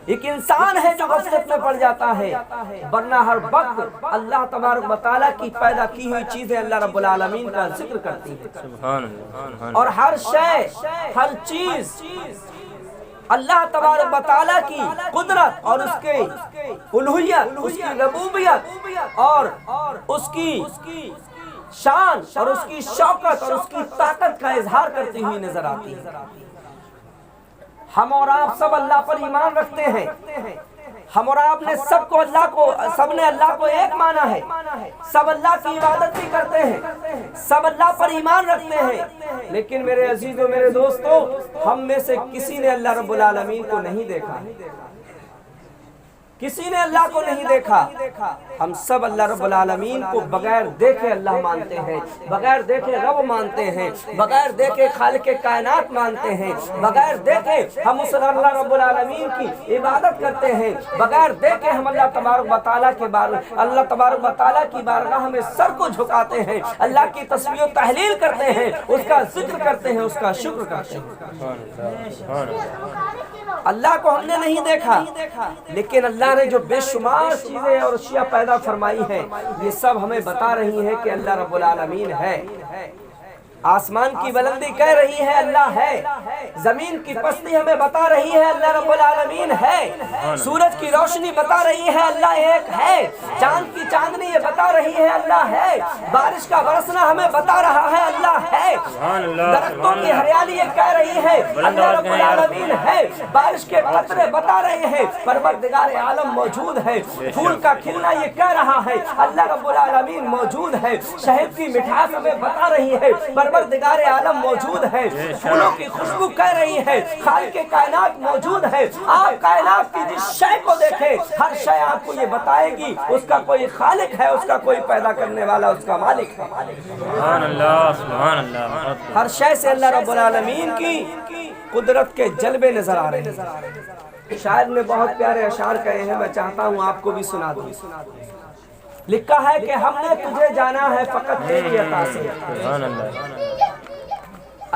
ایک انسان ہے جو غفلت میں پڑ جاتا ہے، ورنہ ہر وقت اللہ تبارک و تعالیٰ کی پیدا کی ہوئی چیزیں اللہ رب العالمین کا ذکر کرتی ہیں، اور ہر شے، ہر چیز اللہ تبارک و تعالیٰ کی قدرت اور اس کے الوہیت، اس کی ربوبیت اور اس کی شان اور اس کی شوکت اور اس کی طاقت کا اظہار کرتی ہوئی نظر آتی ہے۔ ہم اور آپ سب اللہ پر ایمان رکھتے ہیں، ہم اور آپ نے سب نے اللہ کو ایک مانا ہے، سب اللہ کی عبادت بھی کرتے ہیں، سب اللہ پر ایمان رکھتے ہیں، لیکن میرے عزیزوں، میرے دوستوں، ہم میں سے کسی نے اللہ رب العالمین کو نہیں دیکھا، کسی نے اللہ کو نہیں دیکھا۔ ہم سب اللہ رب العالمین کو بغیر دیکھے اللہ مانتے ہیں، بغیر دیکھے رب مانتے ہیں، بغیر دیکھے خالق کائنات مانتے ہیں، بغیر دیکھے ہم اس اللہ رب العالمین کی عبادت کرتے ہیں، بغیر دیکھے ہم اللہ تبارک و تعالیٰ کی بارگاہ میں سر کو جھکاتے ہیں، اللہ کی تسبیح و تحلیل کرتے ہیں، اس کا ذکر کرتے ہیں، اس کا شکر کرتے ہیں۔ اللہ کو ہم نے نہیں دیکھا، لیکن اللہ نے جو بے شمار چیزیں اور اشیاء پیدا فرمائی ہیں، یہ سب ہمیں بتا رہی ہیں کہ اللہ رب العالمین ہے۔ آسمان کی بلندی کہہ رہی ہے اللہ ہے، زمین کی پستی ہمیں بتا رہی ہے اللہ رب العالمین ہے، سورج کی روشنی بتا رہی ہے اللہ ایک ہے، چاند کی چاندنی یہ بتا رہی ہے اللہ ہے، بارش کا برسنا ہمیں بتا رہا ہے اللہ ہے، درختوں کی ہریالی یہ کہہ رہی ہے اللہ رب العالمین ہے، بارش کے قطرے بتا رہے ہیں پروردگار عالم موجود ہے، پھول کا کھلنا یہ کہہ رہا ہے اللہ رب العالمین موجود ہے، شہد کی مٹھاس ہمیں بتا رہی ہے پروردگار عالم موجود ہے، پھولوں کی خوشبو کہہ رہی ہے خالق کائنات موجود ہے۔ آپ کائنات کی جس شے کو دیکھیں، ہر شے آپ کو یہ بتائے گی اس کا کوئی خالق ہے، اس کا کوئی پیدا کرنے والا، اس کا مالک ہے۔ سبحان اللہ، سبحان اللہ۔ ہر شے سے اللہ رب العالمین کی قدرت کے جلوے نظر آ رہے ہیں۔ شاعر نے بہت پیارے اشعار کہے ہیں، میں چاہتا ہوں آپ کو بھی سنا دوں۔ لکھا ہے کہ ہم نے تجھے جانا ہے فقط تیری عطا سے۔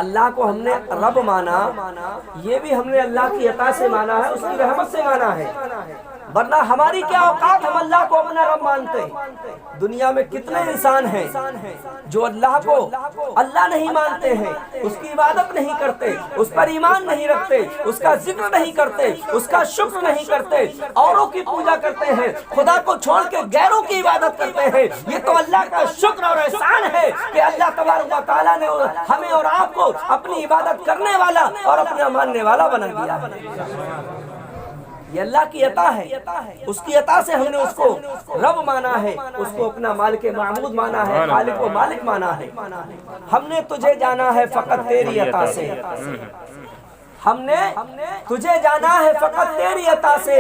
اللہ کو ہم نے رب مانا، یہ بھی ہم نے اللہ کی عطا سے مانا ہے، اس کی رحمت سے مانا ہے، ورنہ ہماری کیا اوقات ہم اللہ کو اپنا رب مانتے ہیں۔ دنیا میں کتنے انسان ہیں جو اللہ کو اللہ نہیں مانتے ہیں، اس کی عبادت نہیں کرتے، اس پر ایمان نہیں رکھتے، اس کا ذکر نہیں کرتے، اس کا شکر نہیں کرتے، اوروں کی پوجا کرتے ہیں، خدا کو چھوڑ کے غیروں کی عبادت کرتے ہیں۔ یہ تو اللہ کا شکر اور احسان ہے کہ اللہ تبارک و تعالیٰ نے ہمیں اور آپ کو اپنی عبادت کرنے والا اور اپنا ماننے والا بنا دیا ہے۔ یہ اللہ کی عطا ہے، اس کی عطا سے ہم نے اس کو رب مانا ہے، اس کو اپنا مالک معبود مانا ہے، خالق و مالک مانا ہے۔ ہم نے تجھے جانا ہے فقط تیری عطا سے، ہم نے تجھے جانا ہے فقط تیری عطا سے،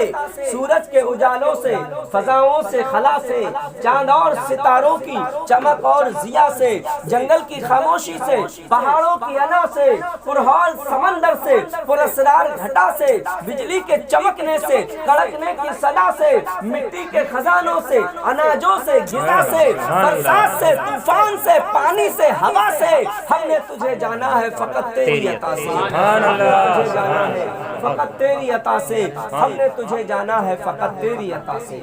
سورج کے اجالوں سے، فضاؤں سے، خلا سے، چاند اور ستاروں کی چمک اور ضیاء سے، جنگل کی خاموشی سے، پہاڑوں کی انا سے، پرہول سمندر سے، پراسرار گھٹا سے، بجلی کے چمکنے سے، کڑکنے کی صدا سے، مٹی کے خزانوں سے، اناجوں سے، غذا سے، برسات سے، طوفان سے، پانی سے، ہوا سے، ہم نے تجھے جانا ہے فقط تیری عطا سے۔ سبحان اللہ، تجھے جانا ہے فقط تیری عطا سے، ہم نے تجھے جانا ہے فقط تیری عطا سے۔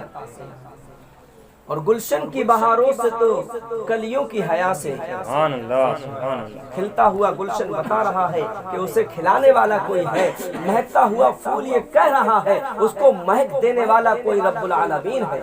اور گلشن کی بہاروں سے تو کلیوں کی حیا سے، سبحان اللہ، سبحان اللہ۔ کھلتا ہوا گلشن بتا رہا ہے کہ اسے کھلانے والا کوئی ہے، مہکتا ہوا پھول یہ کہہ رہا ہے اس کو مہک دینے والا کوئی رب العالمین ہے۔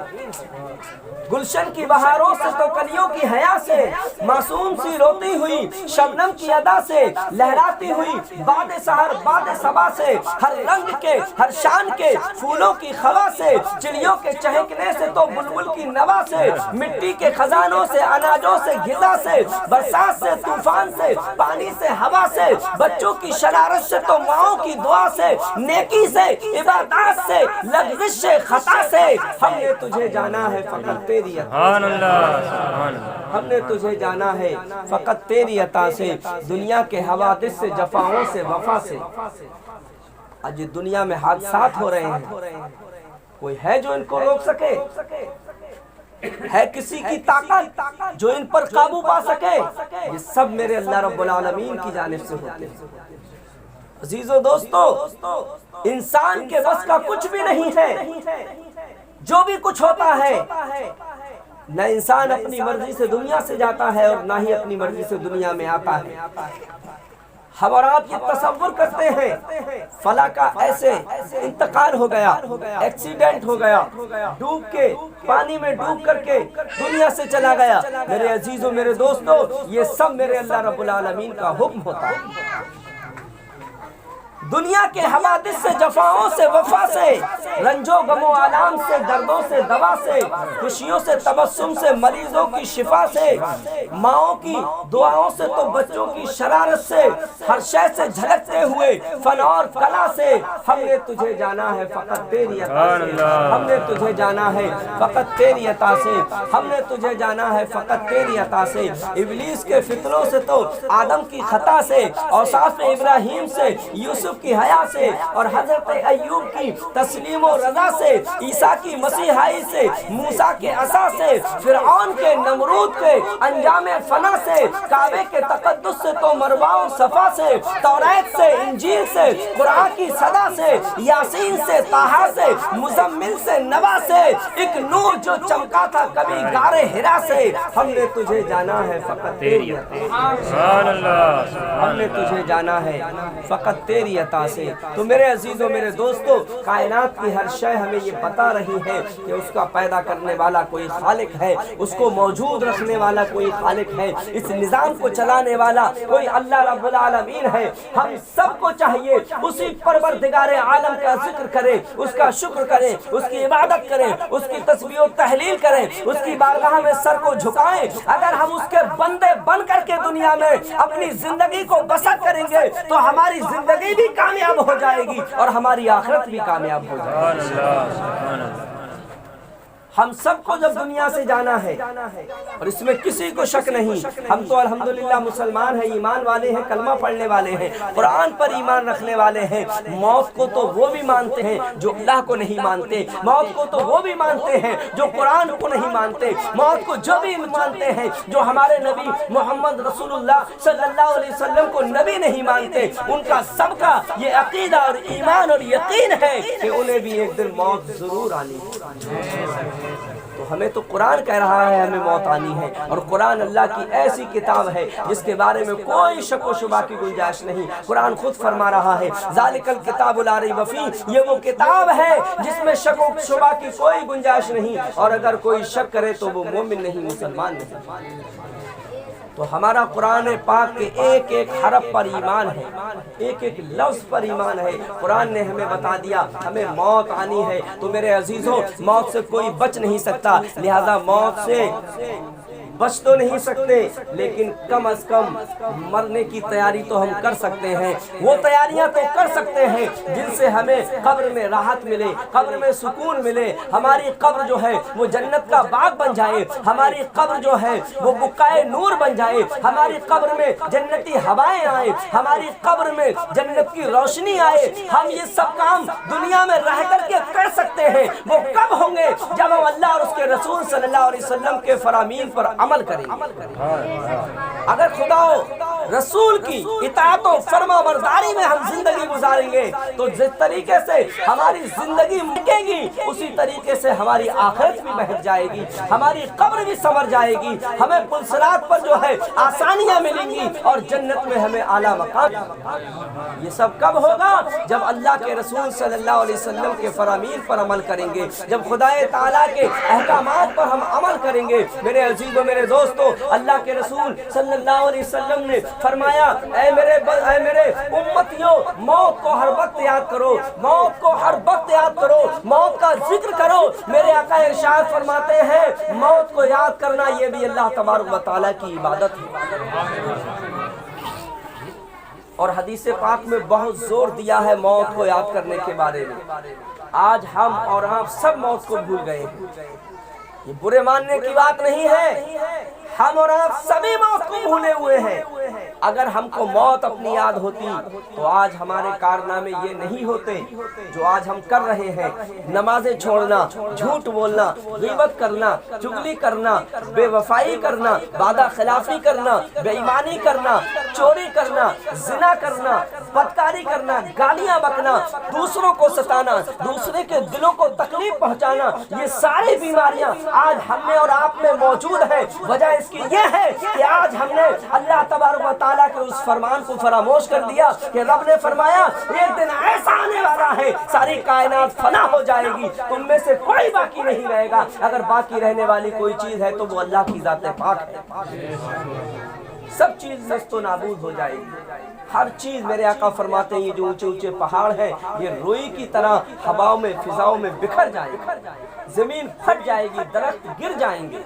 گلشن کی بہاروں سے تو کلیوں کی حیا سے، معصوم سی روتی ہوئی شبنم کی ادا سے، لہراتی ہوئی باد سحر باد صبا سے، ہر رنگ کے ہر شان کے پھولوں کی خوا سے، چڑیوں کے چہکنے سے تو بلبل کی نوا سے، مٹی کے خزانوں سے، اناجوں سے، غذا سے، برسات سے، طوفان سے، پانی سے، ہوا سے، بچوں کی شرارت سے تو ماؤں کی دعا سے، نیکی سے، عبادات سے، لغزش سے، خطا سے، ہم نے تجھے جانا ہے فقط تیری عطا سبحان اللہ، سبحان اللہ۔ ہم نے تجھے جانا ہے فقط تیری عطا سے، دنیا کے حوادث سے، جفاؤں سے، وفا سے۔ آج دنیا میں حادثات ہو رہے ہیں، کوئی ہے جو ان کو روک سکے؟ ہے کسی کی طاقت جو ان پر قابو پا سکے؟ یہ سب میرے اللہ رب العالمین کی جانب سے ہوتے ہیں۔ عزیزو دوستو، انسان کے بس کا کچھ بھی نہیں ہے، جو بھی کچھ ہوتا ہے نہ انسان اپنی مرضی سے دنیا سے جاتا ہے اور نہ ہی اپنی مرضی سے دنیا میں آتا ہے۔ ہم اور آپ یہ تصور کرتے ہیں فلاں کا ایسے انتقال ہو گیا، ایکسیڈنٹ ہو گیا، ڈوب کے پانی میں ڈوب کر کے دنیا سے چلا گیا۔ میرے عزیزوں، میرے دوستو، یہ سب میرے اللہ رب العالمین کا حکم ہوتا ہے۔ دنیا کے حوادث سے، جفاؤں سے، وفا سے، رنجو غم و آلام سے، دردوں سے دوا سے، خوشیوں سے تبسم سے، مریضوں کی شفا سے، ماؤں کی دعاؤں سے تو بچوں کی شرارت سے، ہر شے سے جھلکتے ہوئے فن اور کلا سے، ہم نے تجھے جانا ہے فقط تیری عطا سے، ہم نے تجھے جانا ہے فقط تیری عطا سے، ہم نے تجھے جانا ہے فقط تیری عطا سے۔ ابلیس کے فتنوں سے تو آدم کی خطا سے، اوصاف ابراہیم سے، یوسف کی حیا سے، اور حضرت ایوب کی تسلیم و رضا سے، عیسیٰ کی مسیحائی سے، موسیٰ کے عصا سے، فرعون کے، نمرود کے انجام فنا سے، کعبے کے تقدس سے تو مروہ و صفا سے، توریت سے، انجیل سے، قرآن کی صدا سے، یاسین سے، طٰہٰ سے، مزمل سے، نبا سے، ایک نور جو چمکا تھا کبھی غار حرا سے، ہم نے تجھے جانا ہے فقط تیری عطا سے، ہم نے تجھے جانا ہے فقط تیری عطا سے۔ تو میرے عزیزوں، میرے دوستو، کائنات کی ہر شے ہمیں یہ بتا رہی ہے کہ اس کا پیدا کرنے والا کوئی خالق ہے، اس کو موجود رکھنے والا کوئی خالق ہے، اس نظام کو چلانے والا کوئی اللہ رب العالمین ہے۔ ہم سب کو چاہیے اسی پروردگار عالم کا ذکر کریں، اس کا شکر کریں، اس کی عبادت کریں، اس کی تسبیح و تحلیل کریں، اس کی بارگاہ میں سر کو جھکائیں۔ اگر ہم اس کے بندے بن کر کے دنیا میں اپنی زندگی کو بسر کریں گے تو ہماری زندگی بھی کامیاب ہو جائے گی اور ہماری آخرت بھی کامیاب ہو جائے گی۔ ہم سب کو جب دنیا سے جانا ہے اور اس میں کسی کو شک نہیں، ہم تو الحمدللہ مسلمان ہیں، ایمان والے ہیں، کلمہ پڑھنے والے ہیں، قرآن پر ایمان رکھنے والے ہیں۔ موت کو تو وہ بھی مانتے ہیں جو اللہ کو نہیں مانتے، موت کو تو وہ بھی مانتے ہیں جو قرآن کو نہیں مانتے، موت کو جو بھی مانتے ہیں جو ہمارے نبی محمد رسول اللہ صلی اللہ علیہ وسلم کو نبی نہیں مانتے۔ ان کا سب کا یہ عقیدہ اور ایمان اور یقین ہے کہ انہیں بھی ایک دن موت ضرور آنی ہے۔ تو ہمیں تو قرآن کہہ رہا ہے ہمیں موت آنی ہے، اور قرآن اللہ کی ایسی کتاب ہے جس کے بارے میں کوئی شک و شبہ کی گنجائش نہیں۔ قرآن خود فرما رہا ہے ذالک الکتاب لا ریب فیہ، یہ وہ کتاب ہے جس میں شک و شبہ کی کوئی گنجائش نہیں، اور اگر کوئی شک کرے تو وہ مومن نہیں، مسلمان نہیں۔ تو ہمارا قرآن پاک کے ایک ایک حرف پر ایمان ہے، ایک ایک لفظ پر ایمان ہے۔ قرآن نے ہمیں بتا دیا ہمیں موت آنی ہے، تو میرے عزیزوں، موت سے کوئی بچ نہیں سکتا، لہذا موت سے بچ تو نہیں سکتے لیکن کم از کم مرنے کی تیاری تو ہم کر سکتے ہیں۔ وہ تیاریاں تو کر سکتے ہیں جن سے ہمیں قبر میں راحت ملے، قبر میں سکون ملے، ہماری قبر جو ہے وہ جنت کا باغ بن جائے، ہماری قبر جو ہے وہ بقائے نور بن جائے، ہماری قبر میں جنتی ہوائیں آئے، ہماری قبر میں جنت کی روشنی آئے۔ ہم یہ سب کام دنیا میں رہ کر کے کر سکتے ہیں، وہ کب ہوں گے؟ جب ہم اللہ اور اس کے رسول صلی اللہ علیہ وسلم کے فرامین پر عمل کریں گے۔ اگر خدا و رسول کی اطاعت و فرما برداری میں ہم زندگی گزاریں گے تو جس طریقے سے ہماری زندگی مکے گی اسی طریقے سے ہماری آخرت بھی بہت جائے گی، ہماری قبر بھی سنور جائے گی، ہمیں پل صراط پر جو ہے آسانیاں ملیں گی اور جنت میں ہمیں اعلیٰ مقام۔ یہ سب کب ہوگا؟ جب اللہ کے رسول صلی اللہ علیہ وسلم کے فرامین پر عمل کریں گے، جب خدا تعالیٰ کے احکامات پر ہم عمل کریں گے۔ میرے عزیزوں، میرے دوستو، اللہ کے رسول صلی اللہ علیہ وسلم نے فرمایا اے میرے امتیوں، موت کو ہر وقت یاد کرو، موت کو ہر وقت یاد کرو، موت کا ذکر کرو۔ میرے آقا ارشاد فرماتے ہیں موت کو یاد کرنا یہ بھی اللہ تبارک و تعالیٰ کی عبادت ہے، اور حدیث پاک میں بہت زور دیا ہے موت کو یاد کرنے کے بارے میں۔ آج ہم اور آپ سب موت کو بھول گئے ہیں، یہ برے ماننے کی بات نہیں ہے، ہم اور آپ سبھی موت کو بھولے ہوئے ہیں۔ اگر ہم کو موت اپنی یاد ہوتی تو آج ہمارے کارنامے یہ نہیں ہوتے جو آج ہم کر رہے ہیں۔ نمازیں چھوڑنا، جھوٹ بولنا، غیبت کرنا، چغلی کرنا، بے وفائی کرنا، وعدہ خلافی کرنا، بے ایمانی کرنا، چوری کرنا، زنا کرنا، بدکاری کرنا، گالیاں بکنا، دوسروں کو ستانا، دوسرے کے دلوں کو تکلیف پہنچانا، یہ ساری بیماریاں آج ہم میں اور آپ میں موجود ہیں۔ وجہ اس کی یہ ہے کہ آج ہم نے اللہ تبارک و تعالیٰ کے اس فرمان کو فراموش کر دیا کہ رب نے فرمایا ایک دن ایسا آنے والا ہے ساری کائنات فنا ہو جائے گی، تم میں سے کوئی باقی نہیں رہے گا۔ اگر باقی رہنے والی کوئی چیز ہے تو وہ اللہ کی ذات پاک ہے۔ سب چیز نست و نابود ہو جائے گی۔ ہر چیز، میرے آقا فرماتے ہیں یہ جو اونچے اونچے پہاڑ ہیں یہ روئی کی طرح ہواؤں میں فضاؤں میں بکھر جائیں گے، زمین پھٹ جائے گی، درخت گر جائیں گے،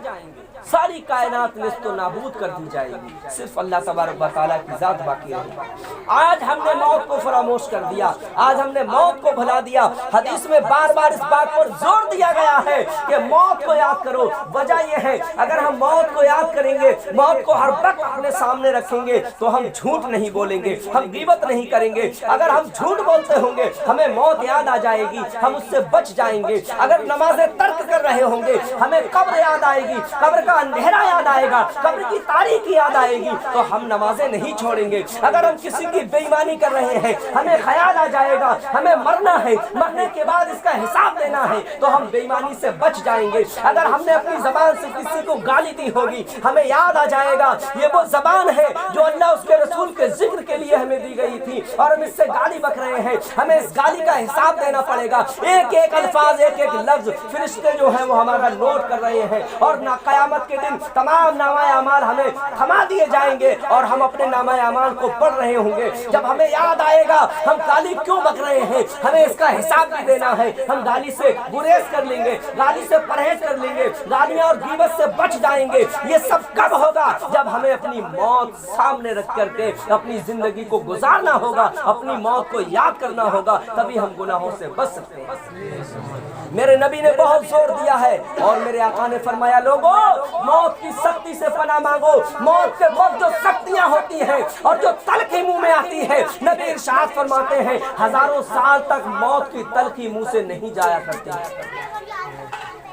ساری کائنات نست و نابود کر دی جائے گی، صرف اللہ تبارک و تعالیٰ کی ذات باقی رہے گی۔ آج ہم نے موت کو فراموش کر دیا، آج ہم نے موت کو بھلا دیا۔ حدیث میں بار بار اس بات پر زور دیا گیا ہے کہ موت کو یاد کرو۔ وجہ یہ ہے اگر ہم موت کو یاد کریں گے، موت کو ہر وقت اپنے سامنے رکھیں گے تو ہم جھوٹ نہیں بولیں گے، ہم غیبت نہیں کریں گے۔ اگر ہم جھوٹ بولتے ہوں گے ہمیں موت یاد آ جائے گی، ہم اس سے بچ جائیں گے۔ اگر نمازیں ترک کر رہے ہوں گے ہمیں قبر یاد آئے گی، قبر کا اندھیرا یاد آئے گا، قبر کی تاریکی یاد آئے گی تو ہم نمازیں نہیں چھوڑیں گے۔ اگر ہم کسی کی بے ایمانی کر رہے ہیں ہمیں خیال آ جائے گا ہمیں مرنا ہے، مرنے کے بعد اس کا حساب دینا ہے تو ہم بے ایمانی سے بچ جائیں گے۔ اگر ہم نے اپنی زبان سے کسی کو گالی دی ہوگی ہمیں یاد آ جائے گا یہ وہ زبان ہے جو اللہ اس کے رسول کے ذکر کے لیے ہمیں دی گئی تھی اور ہم اس سے گالی بک رہے ہیں، ہمیں اس گالی کا حساب دینا پڑے گا۔ ایک ایک الفاظ، ایک ایک لفظ فرشتے جو ہیں وہ ہمارا نوٹ کر رہے ہیں اور قیامت کے دن تمام نامہ اعمال ہمیں تھما دیے جائیں گے اور ہم اپنے نامہ اعمال کو پڑھ رہے ہوں گے۔ جب ہمیں یاد آئے گا ہم گالی کیوں بک رہے ہیں، ہمیں اس کا حساب بھی دینا ہے، ہم گالی سے گریز کر لیں گے، گالی سے پرہیز کر لیں گے، گالیاں اور غیبت سے بچ جائیں گے۔ یہ سب کب ہوگا؟ جب ہمیں اپنی موت سامنے رکھ کر کے اپنی زندگی کو گزارنا ہوگا، اپنی موت کو یاد کرنا ہوگا، تبھی ہم گناہوں سے بچ سکتے ہیں۔ میرے نبی نے بہت زور دیا ہے اور میرے آقا نے فرمایا لوگوں موت کی سختی سے پناہ مانگو۔ موت کے وقت جو سختیاں ہوتی ہیں اور جو تلخی منہ میں آتی ہے، نبی ارشاد فرماتے ہیں ہزاروں سال تک موت کی تلخی منہ سے نہیں جایا کرتی۔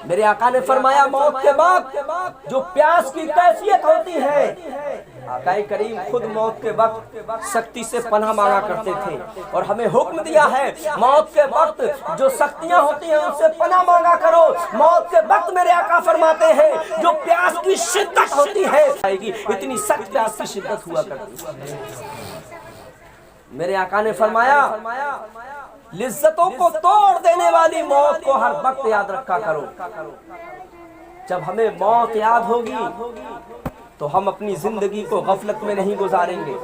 میرے آقا نے فرمایا موت کے وقت جو پیاس کی کیفیت ہوتی ہے، آقا کریم خود موت کے وقت سختی سے پناہ مانگا کرتے تھے اور ہمیں حکم دیا ہے موت کے وقت جو سختیاں ہوتی ہیں ان سے پناہ مانگا کرو۔ موت کے وقت میرے آقا فرماتے ہیں جو پیاس کی شدت ہوتی ہے، اتنی سخت پیاس کی شدت ہوا کرتی ہے۔ میرے آقا نے فرمایا لذتوں کو توڑ دینے والی موت کو ہر وقت یاد رکھا کرو۔ جب ہمیں موت یاد ہوگی تو ہم اپنی زندگی کو غفلت میں نہیں گزاریں گے،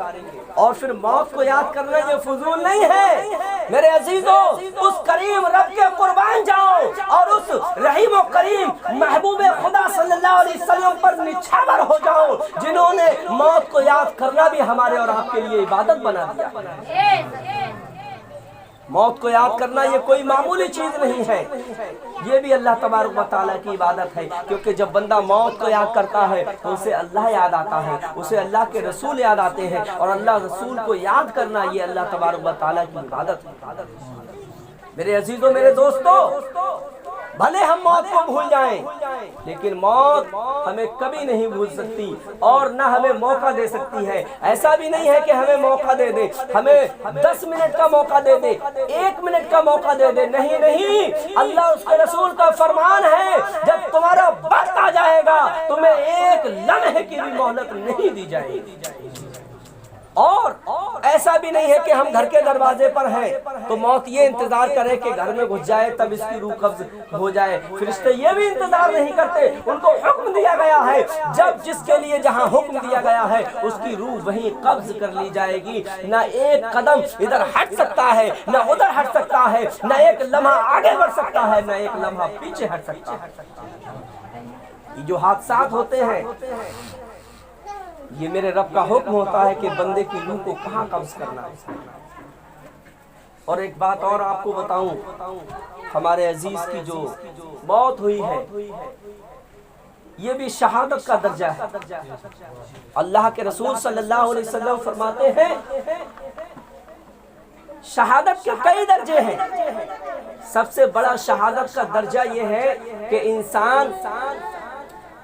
اور پھر موت کو یاد کرنا یہ فضول نہیں ہے۔ میرے عزیزوں اس کریم رب کے قربان جاؤ اور اس رحیم و کریم محبوب خدا صلی اللہ علیہ وسلم پر نچھاور ہو جاؤ جنہوں نے موت کو یاد کرنا بھی ہمارے اور آپ کے لیے عبادت بنا دیا۔ موت کو یاد کرنا یہ کوئی معمولی چیز نہیں ہے، یہ بھی اللہ تبارک و تعالیٰ کی عبادت ہے، کیونکہ جب بندہ موت کو یاد کرتا ہے تو اسے اللہ یاد آتا ہے، اسے اللہ کے رسول یاد آتے ہیں، اور اللہ رسول کو یاد کرنا یہ اللہ تبارک و تعالیٰ کی عبادت ہے۔ میرے عزیزوں، میرے دوستو، بھلے ہم موت کو بھول جائیں لیکن موت ہمیں کبھی نہیں بھول سکتی اور نہ ہمیں موقع دے سکتی ہے۔ ایسا بھی نہیں ہے کہ ہمیں موقع دے دے، ہمیں 10 منٹ کا موقع دے دے، 1 منٹ کا موقع دے دے، نہیں نہیں، اللہ اس کے رسول کا فرمان ہے جب تمہارا وقت آ جائے گا تمہیں 1 لمحے کی بھی مہلت نہیں دی جائے گی۔ اور ایسا بھی نہیں ہے کہ ہم گھر کے دروازے پر ہیں تو موت یہ انتظار کرے کہ گھر میں گھس جائے تب اس کی روح قبض ہو جائے۔ فرشتے یہ بھی انتظار نہیں کرتے، ان کو حکم دیا گیا ہے جب جس کے لیے جہاں حکم دیا گیا ہے اس کی روح وہیں قبض کر لی جائے گی۔ نہ ایک قدم ادھر ہٹ سکتا ہے، نہ ادھر ہٹ سکتا ہے، نہ ایک لمحہ آگے بڑھ سکتا ہے، نہ ایک لمحہ پیچھے ہٹ سکتا ہے۔ یہ جو حادثات ہوتے ہیں یہ میرے رب کا حکم ہوتا ہے کہ بندے کی روح کو کہاں قبض کرنا ہے۔ اور ایک بات اور آپ کو بتاؤں، ہمارے عزیز کی جو موت ہوئی ہے یہ بھی شہادت کا درجہ ہے۔ اللہ کے رسول صلی اللہ علیہ وسلم فرماتے ہیں شہادت کے کئی درجے ہیں، سب سے بڑا شہادت کا درجہ یہ ہے کہ انسان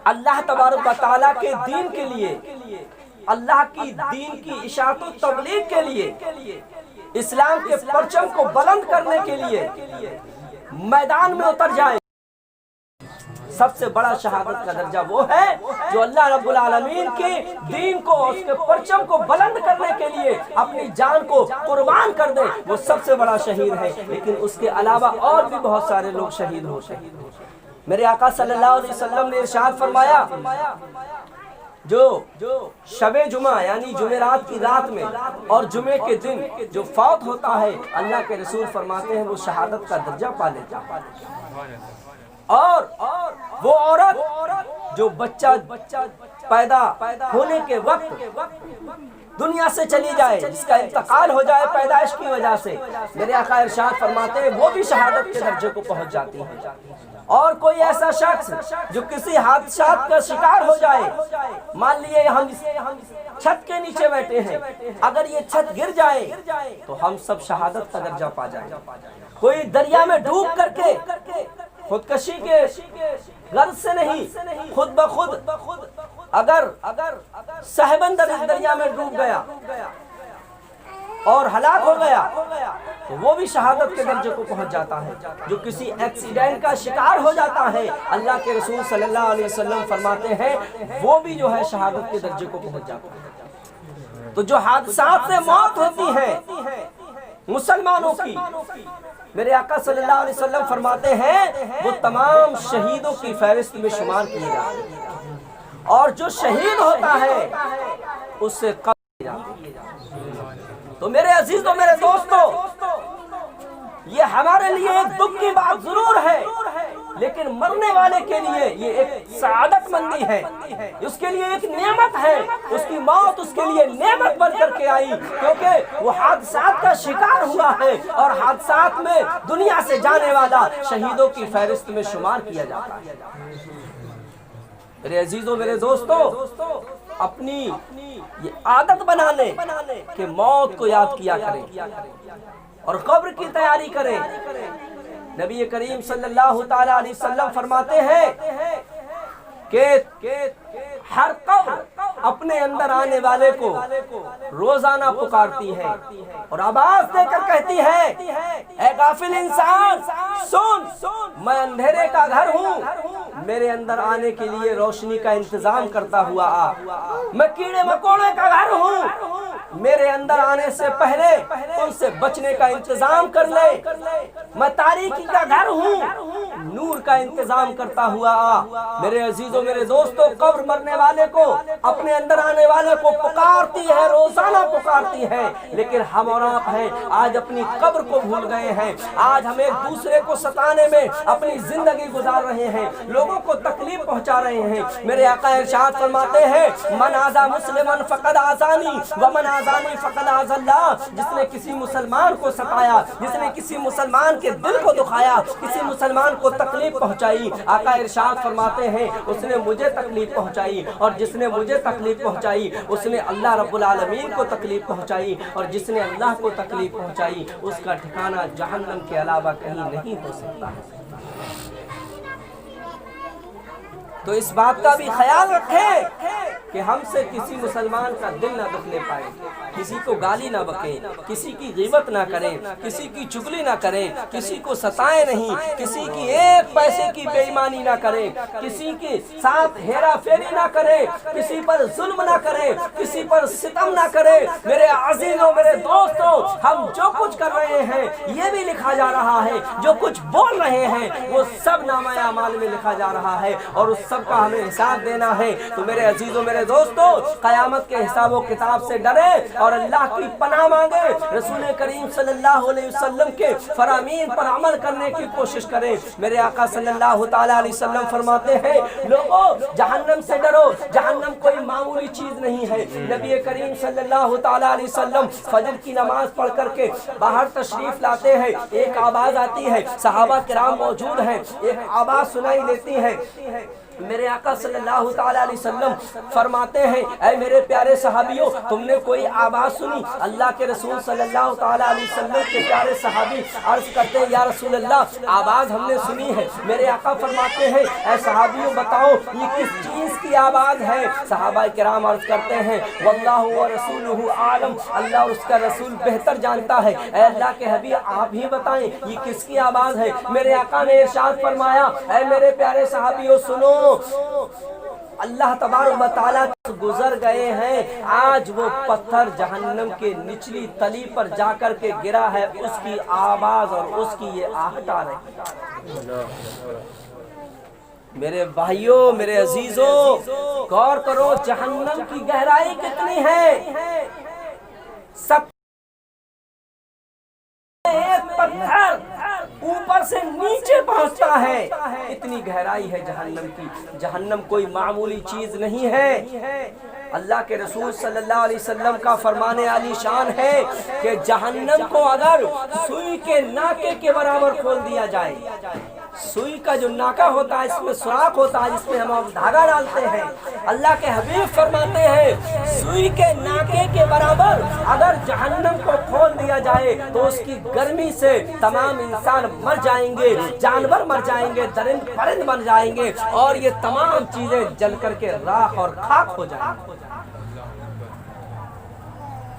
اللہ تبارک و تعالیٰ کے دین کے لیے، اللہ کی دین کی اشاعت و تبلیغ کے لیے، اسلام کے پرچم کو بلند کرنے کے لیے میدان میں اتر جائے۔ سب سے بڑا شہادت کا درجہ وہ ہے جو اللہ رب العالمین کے دین کو، اس کے پرچم کو بلند کرنے کے لیے اپنی جان کو قربان کر دے، وہ سب سے بڑا شہید ہے۔ لیکن اس کے علاوہ اور بھی بہت سارے لوگ شہید ہوتے ہیں۔ میرے آقا صلی اللہ علیہ وسلم نے ارشاد فرمایا جو شب جمعہ یعنی جمعرات کی رات میں اور جمعے کے دن جو فوت ہوتا ہے، اللہ کے رسول فرماتے ہیں وہ شہادت کا درجہ پا لیتا ہے۔ اور وہ عورت جو بچہ پیدا ہونے کے وقت دنیا سے چلی جائے، جس کا انتقال ہو جائے پیدائش کی وجہ سے، میرے آقا ارشاد فرماتے ہیں وہ بھی شہادت کے درجے کو پہنچ جاتی ہے۔ اور کوئی ایسا شخص جو کسی حادثات کا شکار ہو جائے، مان لیے ہم چھت کے نیچے بیٹھے ہیں، اگر یہ چھت گر جائے تو ہم سب شہادت کا درجہ پا جائیں۔ کوئی دریا میں ڈوب کر کے خودکشی کے غرض سے نہیں، خود بخود اگر صحبندر اس دریا میں ڈوب گیا اور ہلاک ہو گیا تو وہ بھی شہادت کے درجے کو پہنچ جاتا ہے۔ جو کسی ایکسیڈنٹ کا شکار ہو جاتا ہے، اللہ کے رسول صلی اللہ علیہ وسلم فرماتے ہیں وہ بھی جو ہے شہادت کے درجے کو پہنچ جاتا ہے۔ تو جو حادثات سے موت ہوتی ہے مسلمانوں کی، میرے آقا صلی اللہ علیہ وسلم فرماتے ہیں وہ تمام شہیدوں کی فہرست میں شمار کیے جاتے ہیں، اور جو شہید ہوتا ہے اس سے قبر جاتی ہے۔ تو میرے عزیزوں، میرے دوستوں، یہ ہمارے لیے ایک دکھ کی بات ضرور ہے، لیکن مرنے والے کے لیے یہ ایک سعادت مندی ہے، اس کے لیے ایک نعمت ہے۔ اس کی موت اس کے لیے نعمت بن کر کے آئی، کیونکہ وہ حادثات کا شکار ہوا ہے، اور حادثات میں دنیا سے جانے والا شہیدوں کی فہرست میں شمار کیا جاتا ہے۔ میرے عزیزوں، میرے دوستوں، اپنی یہ عادت بنا لیں کہ موت کو یاد کیا کریں اور قبر کی تیاری کریں۔ نبی کریم صلی اللہ تعالی علیہ وسلم فرماتے ہیں کہ ہر قبر اپنے اندر آنے والے کو روزانہ پکارتی ہے اور آواز دے کر کہتی ہے اے غافل انسان سن، میں اندھیرے کا گھر ہوں، میرے اندر آنے کے لیے روشنی کا انتظام کرتا ہوا آ۔ میں کیڑے مکوڑے کا گھر ہوں، میرے اندر آنے سے پہلے ان سے بچنے کا انتظام کر لے۔ میں تاریکی کا گھر ہوں، نور کا انتظام کرتا ہوا آ۔ میرے عزیزوں، میرے دوستوں، قبر مرنے والے کو، اپنے اندر آنے والے کو پکارتی ہے، روزانہ پکارتی ہے، لیکن ہم اور آپ ہیں آج اپنی قبر کو بھول گئے ہیں۔ آج ہم ایک دوسرے کو ستانے میں اپنی زندگی گزار رہے ہیں، لوگوں کو تکلیف پہنچا رہے ہیں۔ میرے آقا ارشاد فرماتے ہیں من آذا مسلمن فقد آذانی ومن آذانی فقد آذى اللہ۔ جس نے کسی مسلمان کو ستایا، جس نے کسی مسلمان کے دل کو دکھایا، کسی مسلمان کو تکلیف پہنچائی، آقا ارشاد فرماتے ہیں اس نے مجھے تکلیف پہنچائی، اور جس نے مجھے تکلیف پہنچائی اس نے اللہ رب العالمین کو تکلیف پہنچائی، اور جس نے اللہ کو تکلیف پہنچائی اس کا ٹھکانہ جہنم کے علاوہ کہیں نہیں ہو سکتا ہے۔ تو اس بات کا بھی خیال رکھیں کہ ہم سے کسی مسلمان کا دل نہ دکھنے پائے، کسی کو گالی نہ بکیں، کسی کی غیبت نہ کریں، کسی کی چغلی نہ کریں، کسی کو ستائیں نہیں، کسی کی ایک پیسے کی بے ایمانی نہ کریں، کسی کے ساتھ ہیرا پھیری نہ کریں، کسی پر ظلم نہ کریں، کسی پر ستم نہ کریں۔ میرے عزیزوں، میرے دوستوں، ہم جو کچھ کر رہے ہیں یہ بھی لکھا جا رہا ہے، جو کچھ بول رہے ہیں وہ سب نامہ اعمال میں لکھا جا رہا ہے، اور اس سب کا ہمیں حساب دینا ہے۔ تو میرے عزیزوں، میرے دوستوں، قیامت کے حساب و کتاب سے ڈرے اور اللہ کی پناہ مانگے، رسول کریم صلی اللہ علیہ وسلم کے فرامین پر عمل کرنے کی کوشش کریں۔ میرے آقا صلی اللہ تعالی علیہ وسلم فرماتے ہیں لوگوں جہنم سے ڈرو، جہنم کوئی معمولی چیز نہیں ہے۔ نبی کریم صلی اللہ تعالی علیہ وسلم فجر کی نماز پڑھ کر کے باہر تشریف لاتے ہیں، ایک آواز آتی ہے، صحابہ کرام موجود ہیں، ایک آواز سنائی دیتی ہے میرے آقا صلی اللہ تعالی علیہ وسلم فرماتے ہیں اے میرے پیارے صحابیوں تم نے کوئی آواز سنی؟ اللہ کے رسول صلی اللہ تعالی علیہ وسلم کے پیارے صحابی عرض کرتے ہیں یا رسول اللہ آواز ہم نے سنی ہے۔ میرے آقا فرماتے ہیں اے صحابیوں بتاؤ یہ کس چیز کی آواز ہے؟ صحابہ کرام عرض کرتے ہیں واللہ ورسولہ عالم، اللہ اور اس کا رسول بہتر جانتا ہے۔ اے اللہ کے حبیب آپ ہی بتائیں یہ کس کی آواز ہے؟ میرے آقا نے ارشاد فرمایا اے میرے پیارے صحابیوں سنو، اللہ تبارک و تعالیٰ گزر گئے ہیں، آج وہ پتھر جہنم کے نچلی تلی پر جا کر کے گرا ہے، اس کی آواز اور اس کی یہ آہٹ آ رہی ہے۔ میرے بھائیوں میرے عزیزوں غور کرو جہنم کی گہرائی کتنی ہے، سب ایک پتھر اوپر سے نیچے پہنچتا ہے، اتنی گہرائی ہے جہنم کی۔ جہنم کوئی معمولی چیز نہیں ہے۔ اللہ کے رسول صلی اللہ علیہ وسلم کا فرمان عالی شان ہے کہ جہنم کو اگر سوئی کے ناکے کے برابر کھول دیا جائے، سوئی کا جو ناکا ہوتا ہے اس میں سوراخ ہوتا ہے جس میں ہم دھاگا ڈالتے ہیں، اللہ کے حبیب فرماتے ہیں سوئی کے ناکے کے برابر اگر جہنم کو کھول دیا جائے تو اس کی گرمی سے تمام انسان مر جائیں گے، جانور مر جائیں گے، درند پرند مر جائیں گے اور یہ تمام چیزیں جل کر کے راکھ اور خاک ہو جائیں گے۔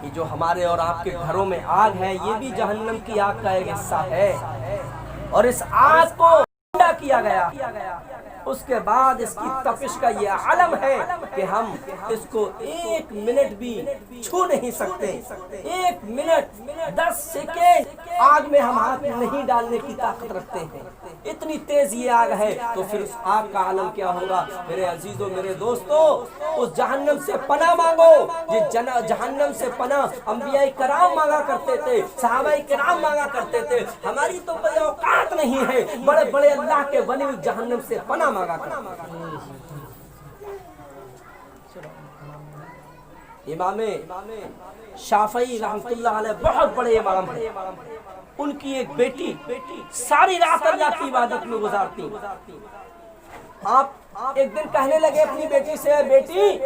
یہ جو ہمارے اور آپ کے گھروں میں آگ ہے یہ بھی جہنم کی آگ کا ایک حصہ ہے، اور اس آگ کو ٹھنڈا کیا گیا، اس کے بعد اس کی تپش کا یہ علم ہے کہ ہم اس کو ایک منٹ بھی چھو نہیں سکتے، ایک منٹ 10 سیکنڈ آگ میں ہم ہاتھ نہیں ڈالنے کی طاقت رکھتے ہیں، اتنی تیز یہ آگ ہے۔ تو پھر اس آگ کا عالم کیا ہوگا؟ میرے عزیزوں میرے دوستوں اس جہنم سے پناہ مانگو، جس جہنم سے پناہ انبیاء کرام مانگا کرتے تھے، صحابہ کرام مانگا کرتے تھے، ہماری تو کوئی اوقات نہیں ہے، بڑے بڑے اللہ کے ولی جہنم سے پناہ مانگا کرتے ہیں۔ امام شافعی رحمۃ اللہ علیہ بہت بڑے امام ہیں، ان کی ایک بیٹی ساری رات اللہ کی عبادت میں گزارتی، آپ ایک دن کہنے لگے اپنی بیٹی سے بیٹی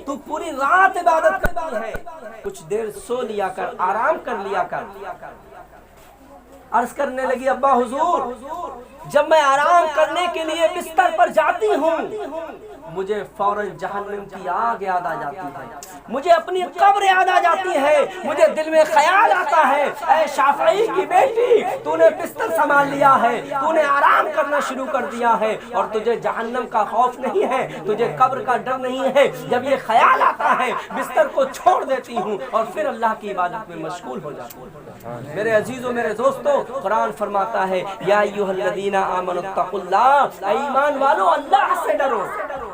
تو پوری رات عبادت کرتی ہے، کچھ دیر سو لیا کر، آرام کر لیا کر۔ عرض کرنے لگی ابا حضور جب میں آرام کرنے کے لیے بستر پر جاتی ہوں مجھے فوراً جہنم کی آگ یاد آ جاتی ہے، مجھے اپنی قبر یاد آ جاتی ہے، مجھے دل میں خیال آتا ہے اے شافعی کی بیٹی تو نے بستر سنبھال لیا ہے، تو نے آرام کرنا شروع کر دیا ہے اور تجھے جہنم کا خوف نہیں ہے، تجھے قبر کا ڈر نہیں ہے، جب یہ خیال آتا ہے بستر کو چھوڑ دیتی ہوں اور پھر اللہ کی عبادت میں مشغول ہو جاتی ہوں۔ میرے عزیزوں میرے دوستوں قرآن فرماتا ہے یا ایھا الذین آمنوا اتقوا اللہ، ایمان والو اللہ سے ڈرو۔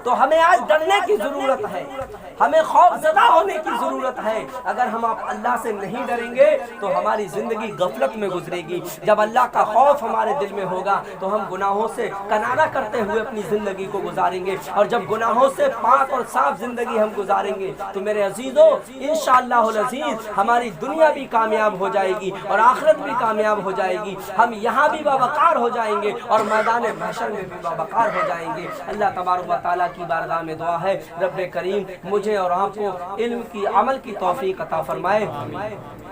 تو ہمیں آج ڈرنے کی ضرورت ہے، ہمیں خوف زدہ ہونے کی ضرورت ہے۔ اگر ہم اللہ سے نہیں ڈریں گے تو ہماری زندگی غفلت میں گزرے گی، جب اللہ کا خوف ہمارے دل میں ہوگا تو ہم گناہوں سے کنارہ کرتے ہوئے اپنی زندگی کو گزاریں گے، اور جب گناہوں سے پاک اور صاف زندگی ہم گزاریں گے تو میرے عزیزوں انشاءاللہ العزیز ہماری دنیا بھی کامیاب ہو جائے گی اور آخرت بھی کامیاب ہو جائے گی، ہم یہاں بھی باوقار ہو جائیں گے اور میدان محشر میں بھی باوقار ہو جائیں گے۔ اللہ تبارک و تعالیٰ کی بارگاہ میں دعا ہے رب کریم مجھے اور آپ کو علم کی عمل کی توفیق عطا فرمائے۔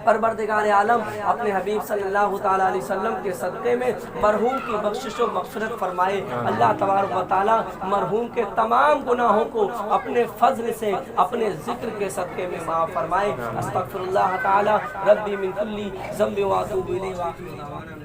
پروردگار عالم اپنے حبیب صلی اللہ تعالیٰ علیہ وسلم کے صدقے میں مرحوم کی بخشش و مغفرت فرمائے۔ اللہ تبارک و تعالیٰ مرحوم کے تمام گناہوں کو اپنے فضل سے اپنے ذکر کے صدقے میں معاف فرمائے۔ استغفر اللہ تعالیٰ ربی من کل ذنب و اتوب الیہ۔